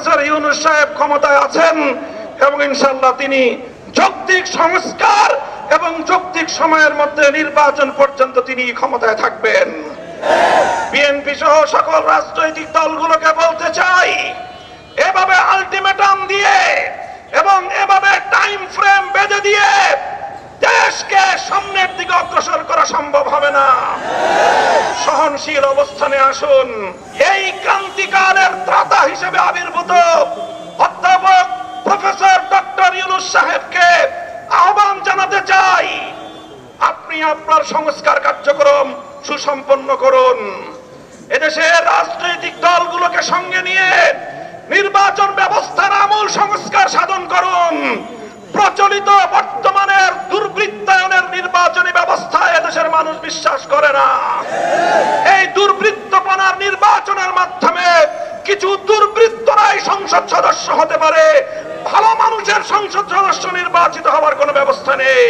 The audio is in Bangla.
প্রফেসর ইউনূস সাহেব ক্ষমতায় আছেন এবং ইনশাআল্লাহ তিনি যৌক্তিক সংস্কার এবং যৌক্তিক সময়ের মধ্যে নির্বাচন পর্যন্ত তিনি ক্ষমতায় থাকবেন। বিএনপি সহ সকল রাজনৈতিক দলগুলোকে বলতে চাই, এভাবে আলটিমেটাম দিয়ে এবং এভাবে টাইম ফ্রেম বেঁধে দিয়ে দেশকে সামনের দিকে অগ্রসর করা সম্ভব হবে না। সহনশীল অবস্থানে আসুন। এই ক্রান্তিকালের ত্রাতা হিসেবে আবির্ভূত অধ্যাপক প্রফেসর ডক্টর ইউনূস সাহেবকে আহ্বান জানাতে চাই, আপনি আপনার সংস্কার কার্যক্রম সুসম্পন্ন করুন। এদেশের রাজনৈতিক দলগুলোকে সঙ্গে নিয়ে নির্বাচন ব্যবস্থার আমূল সংস্কার সাধন করুন। প্রচলিত বর্তমানের দুর্বৃত্তায়নের নির্বাচনী ব্যবস্থায় এদেশের মানুষ বিশ্বাস করে না। এই দুর্বৃত্তপনার নির্বাচনের মাধ্যমে কিছু দুর্বৃত্তরাই সংসদ সদস্য হতে পারে, ভালো মানুষের সংসদ সদস্য নির্বাচিত হওয়ার কোনো ব্যবস্থা নেই।